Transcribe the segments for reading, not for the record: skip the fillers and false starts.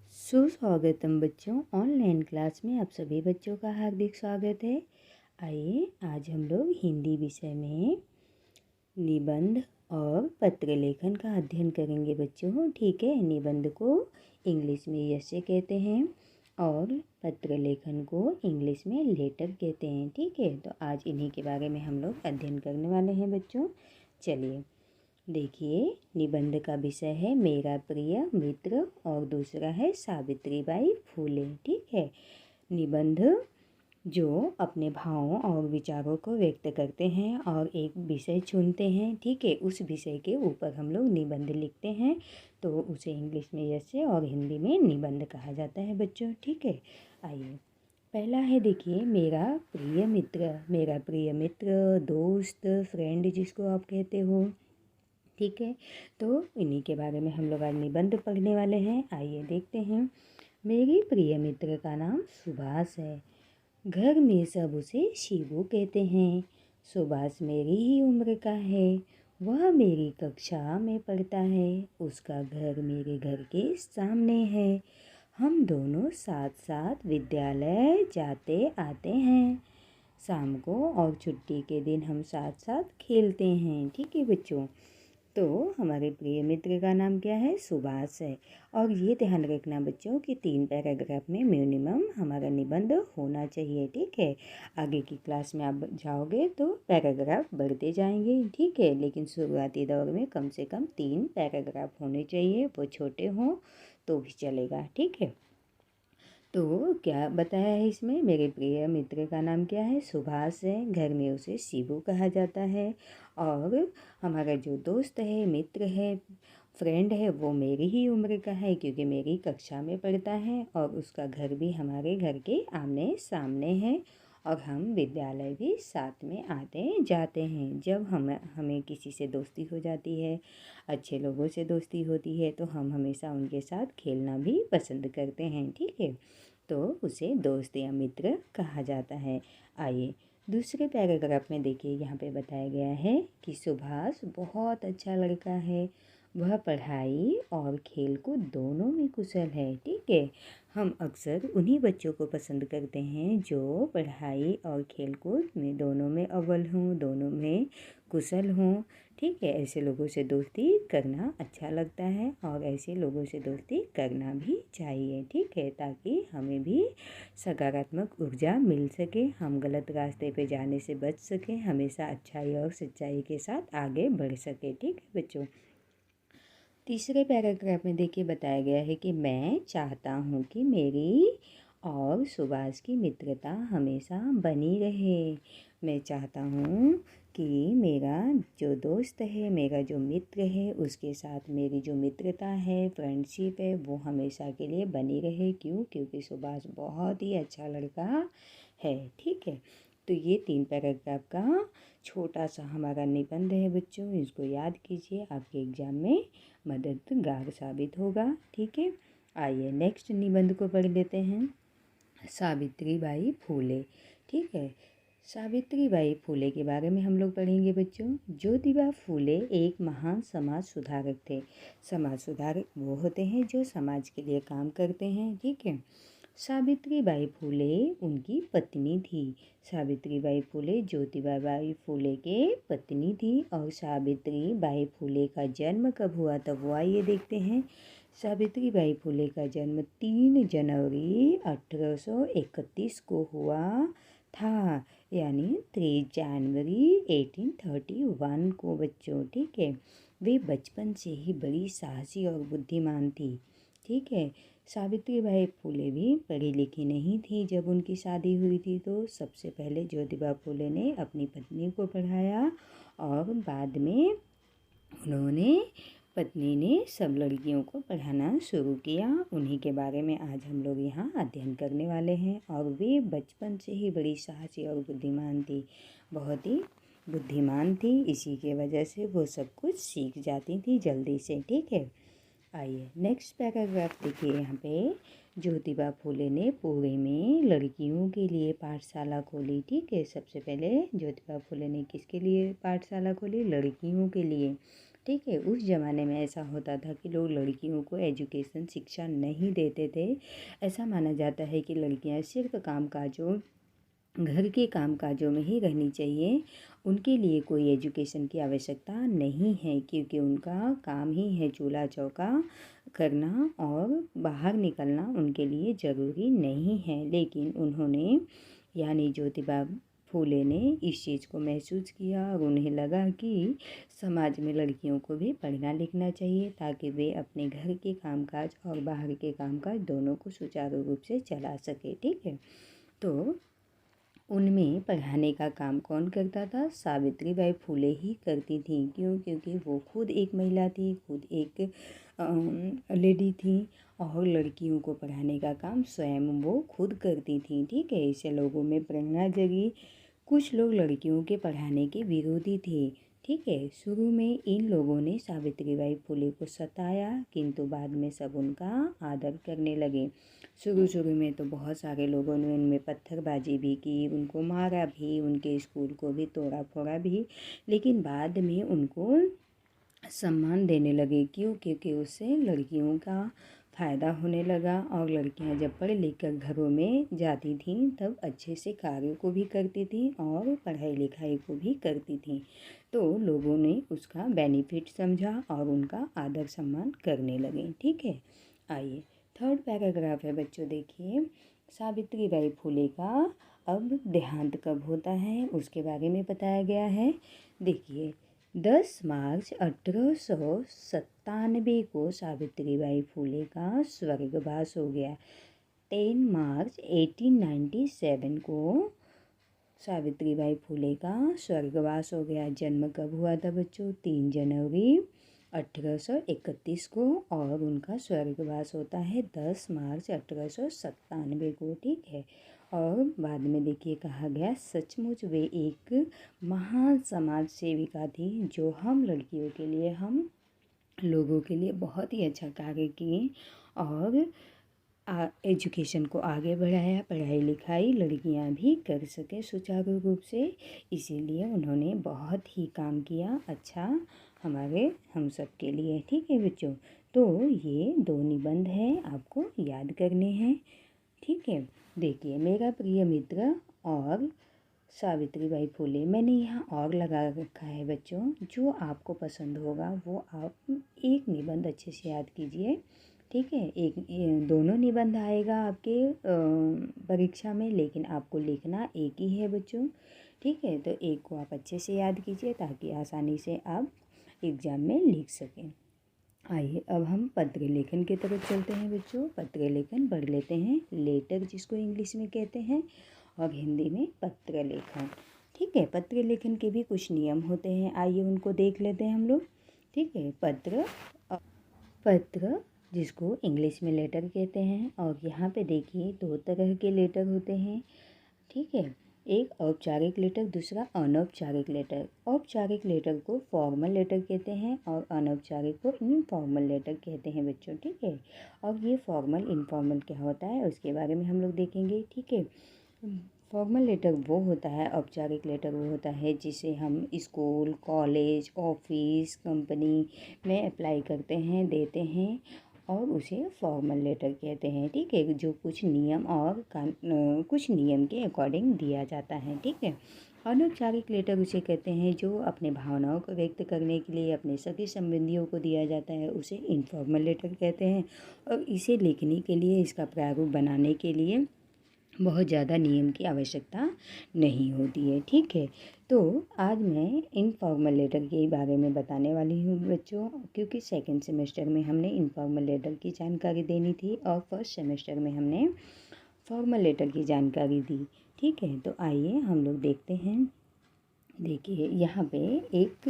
सुस्वागतम बच्चों, online class में आप सभी बच्चों का हार्दिक स्वागत है। आइए आज हम लोग हिंदी विषय में निबंध और पत्र लेखन का अध्ययन करेंगे बच्चों। ठीक है, निबंध को इंग्लिश में ऐसे कहते हैं और पत्र लेखन को इंग्लिश में लेटर कहते हैं। ठीक है, तो आज इन्हीं के बारे में हम लोग अध्ययन करने वाले हैं बच्चों। चलिए देखिए, निबंध का विषय है मेरा प्रिय मित्र और दूसरा है सावित्रीबाई फूले। ठीक है, निबंध जो अपने भावों और विचारों को व्यक्त करते हैं और एक विषय चुनते हैं। ठीक है, उस विषय के ऊपर हम लोग निबंध लिखते हैं, तो उसे इंग्लिश में ऐसे और हिंदी में निबंध कहा जाता है बच्चों। ठीक है, आइए पहला है, देखिए मेरा प्रिय मित्र। मेरा प्रिय मित्र, दोस्त, फ्रेंड जिसको आप कहते हो। ठीक है, तो इन्हीं के बारे में हम लोग आज निबंध पढ़ने वाले हैं। आइए देखते हैं। मेरी प्रिय मित्र का नाम सुभाष है। घर में सब उसे शिबू कहते हैं। सुभाष मेरी ही उम्र का है। वह मेरी कक्षा में पढ़ता है। उसका घर मेरे घर के सामने है। हम दोनों साथ साथ विद्यालय जाते आते हैं। शाम को और छुट्टी के दिन हम साथ साथ खेलते हैं। ठीक है बच्चों, तो हमारे प्रिय मित्र का नाम क्या है? सुभाष है। और ये ध्यान रखना बच्चों कि 3 पैराग्राफ में मिनिमम हमारा निबंध होना चाहिए। ठीक है, आगे की क्लास में आप जाओगे तो पैराग्राफ बढ़ते जाएंगे। ठीक है, लेकिन शुरुआती दौर में कम से कम 3 पैराग्राफ होने चाहिए, वो छोटे हों तो भी चलेगा। ठीक है, तो क्या बताया है इसमें? मेरे प्रिय मित्र का नाम क्या है? सुभाष है। घर में उसे शिबू कहा जाता है। और हमारा जो दोस्त है, मित्र है, फ्रेंड है, वो मेरी ही उम्र का है क्योंकि मेरी कक्षा में पढ़ता है और उसका घर भी हमारे घर के आमने सामने है और हम विद्यालय भी साथ में आते जाते हैं। जब हमें किसी से दोस्ती हो जाती है, अच्छे लोगों से दोस्ती होती है, तो हम हमेशा उनके साथ खेलना भी पसंद करते हैं। ठीक है, तो उसे दोस्त या मित्र कहा जाता है। आइए दूसरे पैराग्राफ में देखिए, यहाँ पे बताया गया है कि सुभाष बहुत अच्छा लड़का है। वह पढ़ाई और खेल कूद दोनों में कुशल है। ठीक है, हम अक्सर उन्हीं बच्चों को पसंद करते हैं जो पढ़ाई और खेल कूद में दोनों में अव्वल हों, दोनों में कुशल हों। ठीक है, ऐसे लोगों से दोस्ती करना अच्छा लगता है और ऐसे लोगों से दोस्ती करना भी चाहिए। ठीक है, ताकि हमें भी सकारात्मक ऊर्जा मिल सके, हम गलत रास्ते पे जाने से बच सकें, हमेशा अच्छाई और सच्चाई के साथ आगे बढ़ सके। ठीक है बच्चों, तीसरे पैराग्राफ में देखिए बताया गया है कि मैं चाहता हूँ कि मेरी और सुभाष की मित्रता हमेशा बनी रहे। मैं चाहता हूँ कि मेरा जो दोस्त है, मेरा जो मित्र है, उसके साथ मेरी जो मित्रता है, फ्रेंडशिप है, वो हमेशा के लिए बनी रहे। क्यों? क्योंकि सुभाष बहुत ही अच्छा लड़का है। ठीक है, तो ये 3 पैराग्राफ का छोटा सा हमारा निबंध है बच्चों। इसको याद कीजिए, आपके एग्जाम में मददगार साबित होगा। ठीक है, आइए नेक्स्ट निबंध को पढ़ लेते हैं। सावित्रीबाई फूले। ठीक है, सावित्रीबाई फूले के बारे में हम लोग पढ़ेंगे बच्चों। ज्योतिबा फूले एक महान समाज सुधारक थे। समाज सुधारक वो होते हैं जो समाज के लिए काम करते हैं। ठीक है, सावित्रीबाई फूले उनकी पत्नी थी। सावित्रीबाई फूले ज्योतिबा फूले के पत्नी थी। और सावित्रीबाई फूले का जन्म कब हुआ था वो आइए देखते हैं। सावित्रीबाई फूले का जन्म 3 जनवरी 1831 को हुआ था, यानी 3 जनवरी 1831 को बच्चों। ठीक है, वे बचपन से ही बड़ी साहसी और बुद्धिमान थी। ठीक है, सावित्रीबाई फूले भी पढ़ी लिखी नहीं थी। जब उनकी शादी हुई थी तो सबसे पहले ज्योतिबा फूले ने अपनी पत्नी को पढ़ाया और बाद में उन्होंने पत्नी ने सब लड़कियों को पढ़ाना शुरू किया। उन्हीं के बारे में आज हम लोग यहाँ अध्ययन करने वाले हैं। और वे बचपन से ही बड़ी साहसी और बुद्धिमान थी, बहुत ही बुद्धिमान थी। इसी के वजह से वो सब कुछ सीख जाती थी जल्दी से। ठीक है, आइए नेक्स्ट पैराग्राफ देखिए। यहाँ पे ज्योतिबा फूले ने पुणे में लड़कियों के लिए पाठशाला खोली। ठीक है, सबसे पहले ज्योतिबा फूले ने किसके लिए पाठशाला खोली? लड़कियों के लिए। ठीक है, उस ज़माने में ऐसा होता था कि लोग लड़कियों को एजुकेशन शिक्षा नहीं देते थे। ऐसा माना जाता है कि लड़कियां सिर्फ कामकाजों घर के कामकाजों में ही रहनी चाहिए, उनके लिए कोई एजुकेशन की आवश्यकता नहीं है, क्योंकि उनका काम ही है चूल्हा चौका करना और बाहर निकलना उनके लिए ज़रूरी नहीं है। लेकिन उन्होंने यानी ज्योतिबा फूले ने इस चीज़ को महसूस किया और उन्हें लगा कि समाज में लड़कियों को भी पढ़ना लिखना चाहिए, ताकि वे अपने घर के कामकाज और बाहर के कामकाज दोनों को सुचारू रूप से चला सके। ठीक है, तो उनमें पढ़ाने का काम कौन करता था? सावित्रीबाई फूले ही करती थी। क्यों? क्योंकि वो खुद एक महिला थी, खुद एक लेडी थी और लड़कियों को पढ़ाने का काम स्वयं वो खुद करती थी। ठीक है, इससे लोगों में प्रेरणा जगी। कुछ लोग लड़कियों के पढ़ाने के विरोधी थे। ठीक है, शुरू में इन लोगों ने सावित्रीबाई फूले को सताया, किंतु बाद में सब उनका आदर करने लगे। शुरू में तो बहुत सारे लोगों ने उनमें पत्थरबाजी भी की, उनको मारा भी, उनके स्कूल को भी तोड़ा फोड़ा भी, लेकिन बाद में उनको सम्मान देने लगे। क्यों? क्योंकि उससे लड़कियों का फ़ायदा होने लगा और लड़कियां जब पढ़ लिख कर घरों में जाती थीं तब अच्छे से कार्यों को भी करती थीं और पढ़ाई लिखाई को भी करती थीं। तो लोगों ने उसका बेनिफिट समझा और उनका आदर सम्मान करने लगे। ठीक है, आइए थर्ड पैराग्राफ है बच्चों, देखिए। सावित्रीबाई फूले का अब देहांत कब होता है उसके बारे में बताया गया है। देखिए 10 मार्च 1897 को सावित्रीबाई फूले का स्वर्गवास हो गया। 10 मार्च 1897 को सावित्रीबाई फूले का स्वर्गवास हो गया। जन्म कब हुआ था बच्चों? 3 जनवरी 1831 को, और उनका स्वर्गवास होता है 10 मार्च 1897 को। ठीक है, और बाद में देखिए कहा गया सचमुच वे एक महान समाज सेविका थी, जो हम लड़कियों के लिए, हम लोगों के लिए बहुत ही अच्छा कार्य किए और एजुकेशन को आगे बढ़ाया, पढ़ाई लिखाई लड़कियां भी कर सके सुचारू रूप से, इसीलिए उन्होंने बहुत ही काम किया अच्छा हम सब के लिए। ठीक है बच्चों, तो ये 2 निबंध हैं, आपको याद करने हैं। ठीक है, देखिए मेरा प्रिय मित्र और सावित्रीबाई फूले, मैंने यहाँ और लगा रखा है बच्चों, जो आपको पसंद होगा वो आप एक निबंध अच्छे से याद कीजिए। ठीक है, दोनों निबंध आएगा आपके परीक्षा में, लेकिन आपको लिखना एक ही है बच्चों। ठीक है, तो एक को आप अच्छे से याद कीजिए ताकि आसानी से आप एग्ज़ाम में लिख सकें। आइए अब हम पत्र लेखन की तरफ चलते हैं बच्चों। पत्र लेखन पढ़ लेते हैं। लेटर जिसको इंग्लिश में कहते हैं और हिंदी में पत्र लेखन। ठीक है, पत्र लेखन के भी कुछ नियम होते हैं, आइए उनको देख लेते हैं हम लोग। ठीक है, पत्र जिसको इंग्लिश में लेटर कहते हैं, और यहाँ पे देखिए 2 तरह के लेटर होते हैं। ठीक है, एक औपचारिक लेटर, दूसरा अनौपचारिक लेटर। औपचारिक लेटर को फॉर्मल लेटर कहते हैं और अनौपचारिक को इनफॉर्मल लेटर कहते हैं बच्चों। ठीक है, और ये फॉर्मल इनफॉर्मल क्या होता है उसके बारे में हम लोग देखेंगे। ठीक है, फॉर्मल लेटर वो होता है, औपचारिक लेटर वो होता है जिसे हम स्कूल, कॉलेज, ऑफिस, कंपनी में अप्लाई करते हैं, देते हैं, और उसे फॉर्मल लेटर कहते हैं। ठीक है, जो कुछ नियम और कुछ नियम के अकॉर्डिंग दिया जाता है। ठीक है, अनौपचारिक लेटर उसे कहते हैं जो अपने भावनाओं को व्यक्त करने के लिए अपने सगे संबंधियों को दिया जाता है, उसे इनफॉर्मल लेटर कहते हैं। और इसे लिखने के लिए, इसका प्रारूप बनाने के लिए बहुत ज़्यादा नियम की आवश्यकता नहीं होती है। ठीक है, तो आज मैं इनफॉर्मल लेटर के बारे में बताने वाली हूँ बच्चों, क्योंकि सेकंड सेमेस्टर में हमने इनफॉर्मल लेटर की जानकारी देनी थी और फर्स्ट सेमेस्टर में हमने फॉर्मल लेटर की जानकारी दी। ठीक है, तो आइए हम लोग देखते हैं। देखिए यहाँ पे एक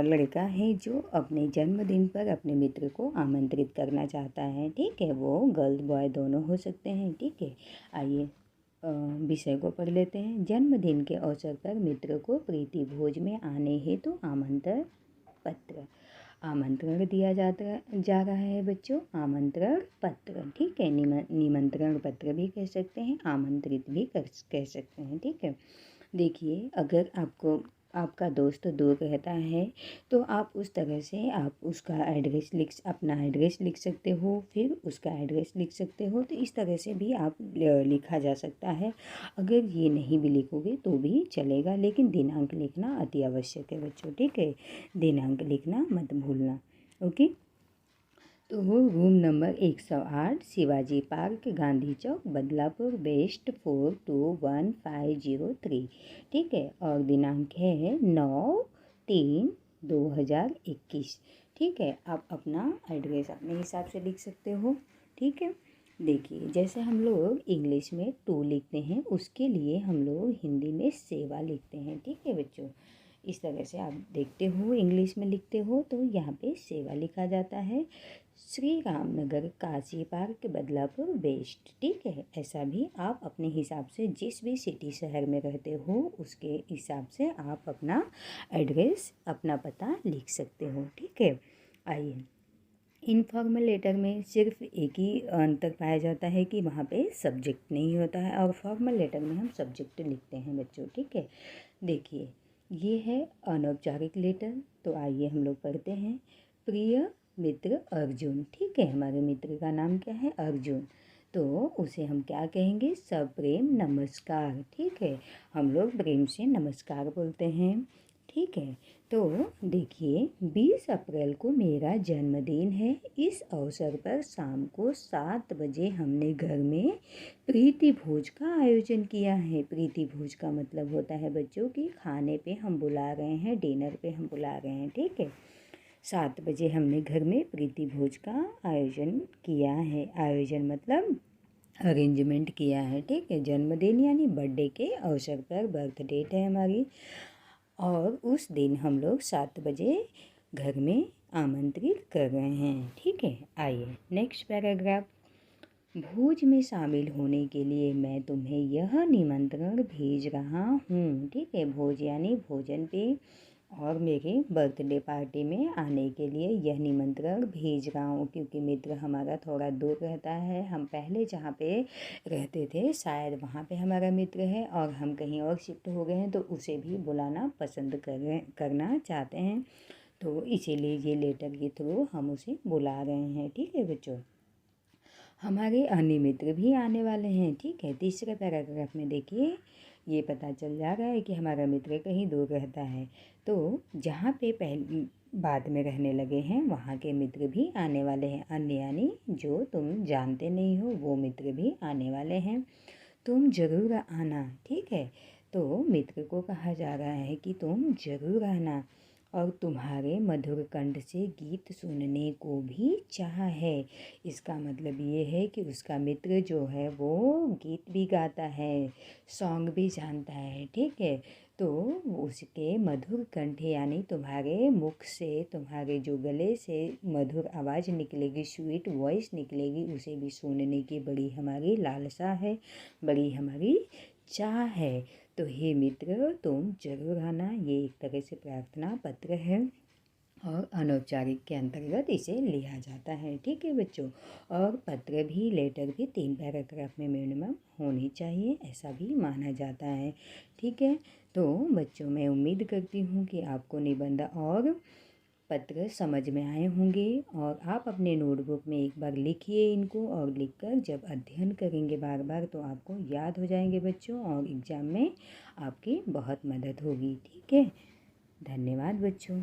लड़का है जो अपने जन्मदिन पर अपने मित्र को आमंत्रित करना चाहता है। ठीक है, वो गर्ल बॉय दोनों हो सकते हैं। ठीक है, आइए विषय को पढ़ लेते हैं। जन्मदिन के अवसर पर मित्र को प्रीति भोज में आने हेतु आमंत्रण पत्र। आमंत्रण दिया जा रहा है बच्चों, आमंत्रण पत्र। ठीक है, निमंत्रण पत्र भी कह सकते हैं, आमंत्रित भी कह सकते हैं। ठीक है, देखिए अगर आपका दोस्त दूर रहता है तो आप उस तरह से आप उसका अपना एड्रेस लिख सकते हो, फिर उसका एड्रेस लिख सकते हो। तो इस तरह से भी आप लिखा जा सकता है। अगर ये नहीं भी लिखोगे तो भी चलेगा, लेकिन दिनांक लिखना अति आवश्यक है बच्चों। ठीक है, दिनांक लिखना मत भूलना। ओके, तो room number 108 Shivaji Park, Gandhi Chowk, Badlapur, West 421503। ठीक है, और दिनांक है 9/3/2021। ठीक है, आप अपना एड्रेस अपने हिसाब से लिख सकते हो। ठीक है, देखिए जैसे हम लोग इंग्लिश में टू लिखते हैं, उसके लिए हम लोग हिंदी में सेवा लिखते हैं। ठीक है बच्चों, इस तरह से आप देखते हो इंग्लिश में लिखते हो तो यहाँ पे सेवा लिखा जाता है। Shri Ramnagar, Kashi park, Badlapur west. ठीक है, ऐसा भी आप अपने हिसाब से जिस भी सिटी शहर में रहते हो उसके हिसाब से आप अपना एड्रेस अपना पता लिख सकते हो। ठीक है, आइए इनफॉर्मल लेटर में सिर्फ एक ही अंतर पाया जाता है कि वहाँ पे सब्जेक्ट नहीं होता है, और फॉर्मल लेटर में हम सब्जेक्ट लिखते हैं बच्चों। ठीक है, देखिए ये है अनौपचारिक लेटर। तो आइए हम लोग पढ़ते हैं। प्रिय मित्र अर्जुन। ठीक है, हमारे मित्र का नाम क्या है? अर्जुन। तो उसे हम क्या कहेंगे? सप्रेम नमस्कार। ठीक है, हम लोग प्रेम से नमस्कार बोलते हैं। ठीक है, तो देखिए 20 अप्रैल को मेरा जन्मदिन है। इस अवसर पर शाम को 7 बजे हमने घर में प्रीति भोज का आयोजन किया है। प्रीति भोज का मतलब होता है बच्चों कि खाने पे हम बुला रहे हैं, डिनर पे हम बुला रहे हैं। ठीक है, 7 बजे हमने घर में प्रीति भोज का आयोजन किया है। आयोजन मतलब अरेंजमेंट किया है। ठीक है, जन्मदिन यानी बर्थडे के अवसर पर, बर्थ डेट है हमारी, और उस दिन हम लोग 7 बजे घर में आमंत्रित कर रहे हैं। ठीक है, आइए नेक्स्ट पैराग्राफ। भोज में शामिल होने के लिए मैं तुम्हें यह निमंत्रण भेज रहा हूँ। ठीक है, भोज यानी भोजन पे, और मेरे बर्थडे पार्टी में आने के लिए यह निमंत्रण भेज रहा हूँ। क्योंकि मित्र हमारा थोड़ा दूर रहता है, हम पहले जहाँ पे रहते थे शायद वहाँ पे हमारा मित्र है, और हम कहीं और शिफ्ट हो गए हैं, तो उसे भी बुलाना पसंद करना चाहते हैं। तो इसीलिए ये लेटर के थ्रू हम उसे बुला रहे हैं। ठीक है बच्चों, हमारे अन्य मित्र भी आने वाले हैं। ठीक है, तीसरे पैराग्राफ में देखिए ये पता चल जा रहा है कि हमारा मित्र कहीं दूर रहता है। तो जहाँ पे पहले बाद में रहने लगे हैं वहाँ के मित्र भी आने वाले हैं। अन्य यानी जो तुम जानते नहीं हो वो मित्र भी आने वाले हैं। तुम ज़रूर आना। ठीक है, तो मित्र को कहा जा रहा है कि तुम ज़रूर आना, और तुम्हारे मधुर कंठ से गीत सुनने को भी चाह है। इसका मतलब ये है कि उसका मित्र जो है वो गीत भी गाता है, सॉन्ग भी जानता है। ठीक है, तो उसके मधुर कंठ यानी तुम्हारे मुख से, तुम्हारे जो गले से मधुर आवाज़ निकलेगी, स्वीट वॉइस निकलेगी, उसे भी सुनने की बड़ी हमारी लालसा है, बड़ी हमारी चाह है। तो हे मित्र तुम जरूर आना। ये एक तरह से प्रार्थना पत्र है, और अनौपचारिक के अंतर्गत इसे लिया जाता है। ठीक है बच्चों, और पत्र भी, लेटर भी 3 पैराग्राफ में मिनिमम होनी चाहिए, ऐसा भी माना जाता है। ठीक है, तो बच्चों मैं उम्मीद करती हूँ कि आपको निबंध और पत्र समझ में आए होंगे, और आप अपने नोटबुक में एक बार लिखिए इनको, और लिखकर जब अध्ययन करेंगे बार बार तो आपको याद हो जाएंगे बच्चों, और एग्ज़ाम में आपकी बहुत मदद होगी। ठीक है, धन्यवाद बच्चों।